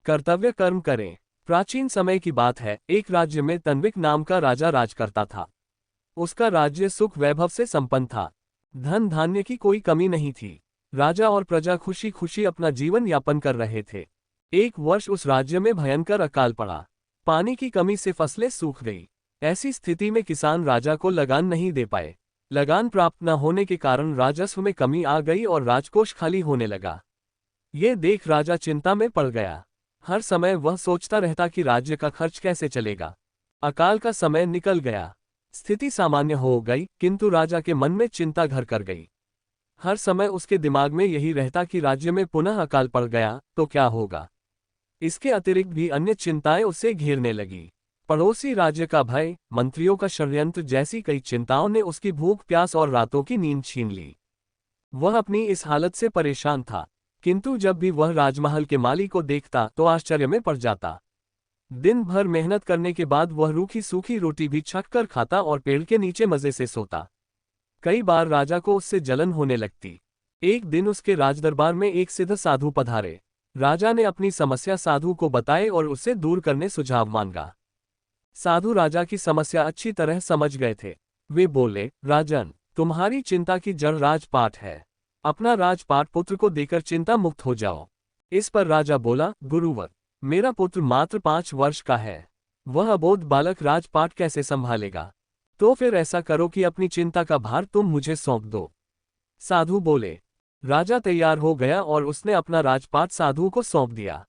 कर्तव्य कर्म करें। प्राचीन समय की बात है, एक राज्य में तन्विक नाम का राजा राज करता था। उसका राज्य सुख वैभव से संपन्न था। धन धान्य की कोई कमी नहीं थी। राजा और प्रजा खुशी खुशी अपना जीवन यापन कर रहे थे। एक वर्ष उस राज्य में भयंकर अकाल पड़ा। पानी की कमी से फसलें सूख गई। ऐसी स्थिति में किसान राजा को लगान नहीं दे पाए। लगान प्राप्त न होने के कारण राजस्व में कमी आ गई और राजकोष खाली होने लगा। ये देख राजा चिंता में पड़ गया। हर समय वह सोचता रहता कि राज्य का खर्च कैसे चलेगा। अकाल का समय निकल गया। स्थिति सामान्य हो गई, किंतु राजा के मन में चिंता घर कर गई। हर समय उसके दिमाग में यही रहता कि राज्य में पुनः अकाल पड़ गया तो क्या होगा। इसके अतिरिक्त भी अन्य चिंताएं उसे घेरने लगी। पड़ोसी राज्य का भय, मंत्रियों का षड्यंत्र जैसी कई चिंताओं ने उसकी भूख प्यास और रातों की नींद छीन ली। वह अपनी इस हालत से परेशान था, किंतु जब भी वह राजमहल के माली को देखता तो आश्चर्य में पड़ जाता। दिन भर मेहनत करने के बाद वह रूखी सूखी रोटी भी छक कर खाता और पेड़ के नीचे मजे से सोता। कई बार राजा को उससे जलन होने लगती। एक दिन उसके राजदरबार में एक सिद्ध साधु पधारे। राजा ने अपनी समस्या साधु को बताई और उससे दूर करने सुझाव मांगा। साधु राजा की समस्या अच्छी तरह समझ गए थे। वे बोले, राजन, तुम्हारी चिंता की जड़ राजपाट है। अपना राजपाट पुत्र को देकर चिंता मुक्त हो जाओ। इस पर राजा बोला, गुरुवर, मेरा पुत्र मात्र 5 वर्ष का है। वह अबोध बालक राजपाट कैसे संभालेगा। तो फिर ऐसा करो कि अपनी चिंता का भार तुम मुझे सौंप दो। साधु बोले। राजा तैयार हो गया और उसने अपना राजपाट साधु को सौंप दिया।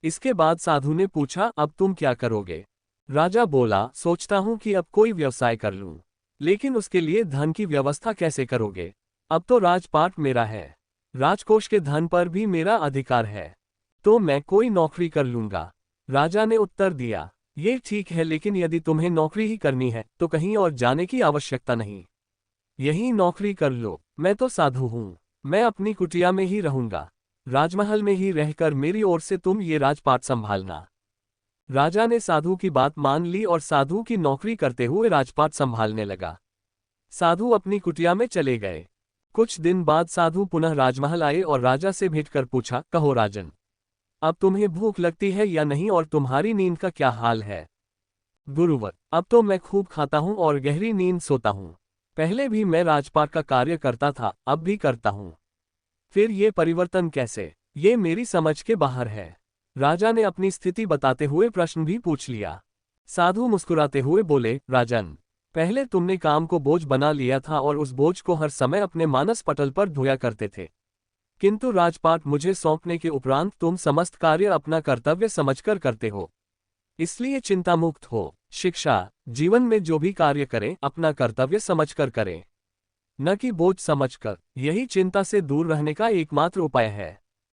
इसके बाद साधु ने पूछा, अब तुम क्या करोगे। राजा बोला, सोचता हूं कि अब कोई व्यवसाय कर लूं, लेकिन उसके लिए धन की व्यवस्था कैसे करोगे। अब तो राजपाट मेरा है, राजकोष के धन पर भी मेरा अधिकार है, तो मैं कोई नौकरी कर लूंगा। राजा ने उत्तर दिया, ये ठीक है, लेकिन यदि तुम्हें नौकरी ही करनी है तो कहीं और जाने की आवश्यकता नहीं। यही नौकरी कर लो। मैं तो साधु हूं, मैं अपनी कुटिया में ही रहूंगा। राजमहल में ही रहकर मेरी ओर से तुम ये राजपाट संभालना। राजा ने साधु की बात मान ली और साधु की नौकरी करते हुए राजपाट संभालने लगा। साधु अपनी कुटिया में चले गए। कुछ दिन बाद साधु पुनः राजमहल आए और राजा से भेंट कर पूछा, कहो राजन, अब तुम्हें भूख लगती है या नहीं और तुम्हारी नींद का क्या हाल है। गुरुवर, अब तो मैं खूब खाता हूँ और गहरी नींद सोता हूँ। पहले भी मैं राजपाट का कार्य करता था, अब भी करता हूँ। फिर ये परिवर्तन कैसे, ये मेरी समझ के बाहर है। राजा ने अपनी स्थिति बताते हुए प्रश्न भी पूछ लिया। साधु मुस्कुराते हुए बोले, राजन, पहले तुमने काम को बोझ बना लिया था और उस बोझ को हर समय अपने मानस पटल पर ढोया करते थे, किंतु राजपाट मुझे सौंपने के उपरांत तुम समस्त कार्य अपना कर्तव्य समझकर करते हो। इसलिए चिंता मुक्त हो। शिक्षा, जीवन में जो भी कार्य करें अपना कर्तव्य समझकर करें, न कि बोझ समझकर। यही चिंता से दूर रहने का एकमात्र उपाय है।